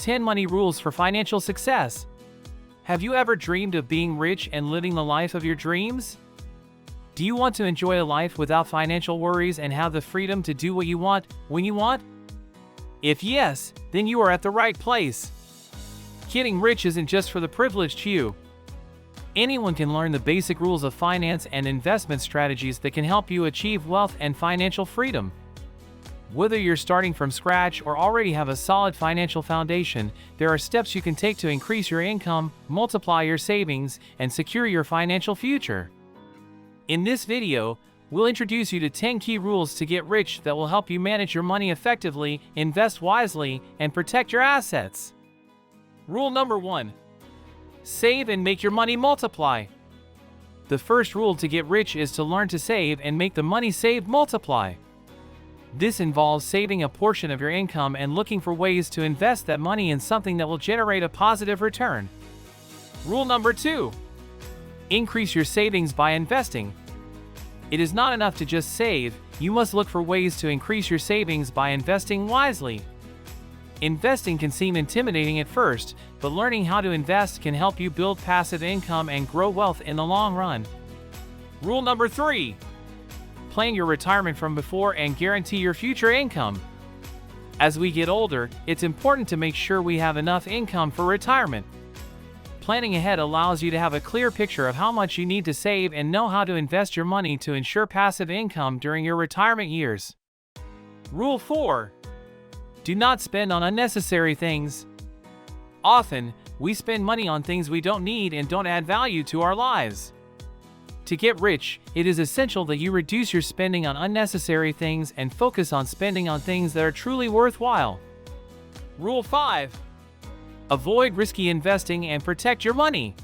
10 Money Rules for Financial Success. Have you ever dreamed of being rich and living the life of your dreams? Do you want to enjoy a life without financial worries and have the freedom to do what you want, when you want? If yes, then you are at the right place. Getting rich isn't just for the privileged few. Anyone can learn the basic rules of finance and investment strategies that can help you achieve wealth and financial freedom. Whether you're starting from scratch or already have a solid financial foundation, there are steps you can take to increase your income, multiply your savings, and secure your financial future. In this video, we'll introduce you to 10 key rules to get rich that will help you manage your money effectively, invest wisely, and protect your assets. Rule number 1. Save and make your money multiply. The first rule to get rich is to learn to save and make the money saved multiply. This involves saving a portion of your income and looking for ways to invest that money in something that will generate a positive return. Rule number 2. Increase your savings by investing. It is not enough to just save, you must look for ways to increase your savings by investing wisely. Investing can seem intimidating at first, but learning how to invest can help you build passive income and grow wealth in the long run. Rule number 3. Plan your retirement from before and guarantee your future income. As we get older, it's important to make sure we have enough income for retirement. Planning ahead allows you to have a clear picture of how much you need to save and know how to invest your money to ensure passive income during your retirement years. Rule 4. Do not spend on unnecessary things. Often, we spend money on things we don't need and don't add value to our lives. To get rich, it is essential that you reduce your spending on unnecessary things and focus on spending on things that are truly worthwhile. Rule 5. Avoid risky investing and protect your money.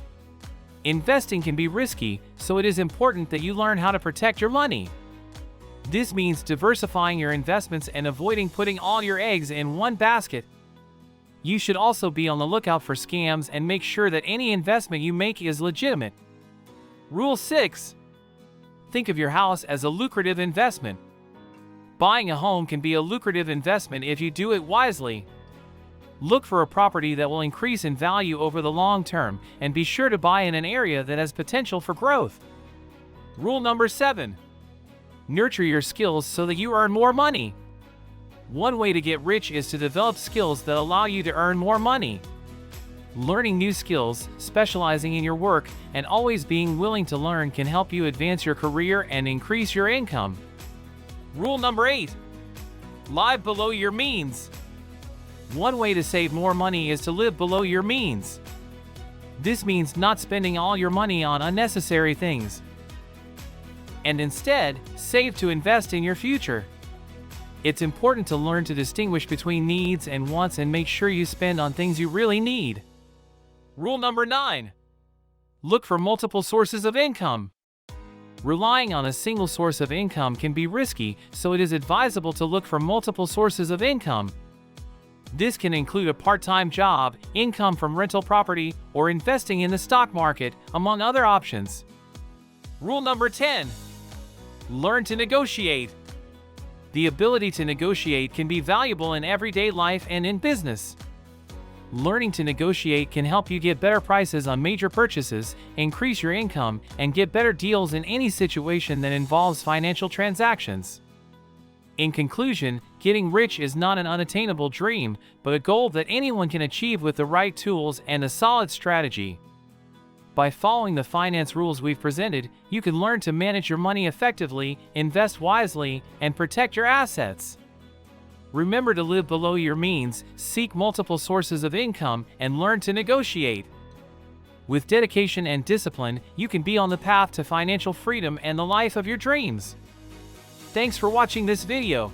Investing can be risky, so it is important that you learn how to protect your money. This means diversifying your investments and avoiding putting all your eggs in one basket. You should also be on the lookout for scams and make sure that any investment you make is legitimate. Rule 6. Think of your house as a lucrative investment. Buying a home can be a lucrative investment if you do it wisely. Look for a property that will increase in value over the long term, and be sure to buy in an area that has potential for growth. Rule number 7. Nurture your skills so that you earn more money. One way to get rich is to develop skills that allow you to earn more money. Learning new skills, specializing in your work, and always being willing to learn can help you advance your career and increase your income. Rule number 8. Live below your means. One way to save more money is to live below your means. This means not spending all your money on unnecessary things, and instead, save to invest in your future. It's important to learn to distinguish between needs and wants and make sure you spend on things you really need. Rule number 9. Look for multiple sources of income. Relying on a single source of income can be risky, so it is advisable to look for multiple sources of income. This can include a part-time job, income from rental property, or investing in the stock market, among other options. Rule number 10. Learn to negotiate. The ability to negotiate can be valuable in everyday life and in business. Learning to negotiate can help you get better prices on major purchases, increase your income, and get better deals in any situation that involves financial transactions. In conclusion, getting rich is not an unattainable dream, but a goal that anyone can achieve with the right tools and a solid strategy. By following the finance rules we've presented, you can learn to manage your money effectively, invest wisely, and protect your assets. Remember to live below your means, seek multiple sources of income, and learn to negotiate. With dedication and discipline, you can be on the path to financial freedom and the life of your dreams. Thanks for watching this video.